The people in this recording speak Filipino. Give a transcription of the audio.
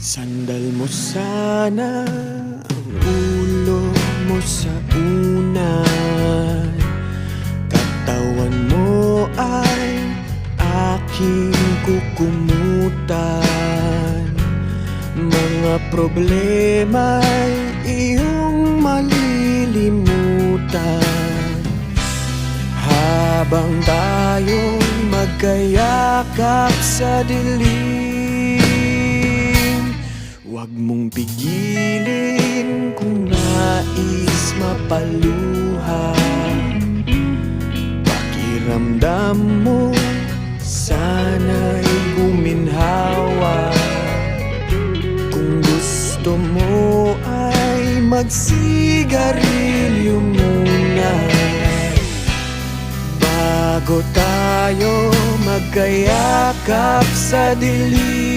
Sandal mo sana ang ulo mo sa unan. Katawan mo ay aking kukumutan. Mga problema'y iyong malilimutan. Habang tayo'y magkayakap sa dilim, huwag mong pigilin kung nais mapaluha. Pakiramdam mo sana'y guminhawa. Kung gusto mo ay magsigarilyo muna bago tayo magkayakap sa dilim.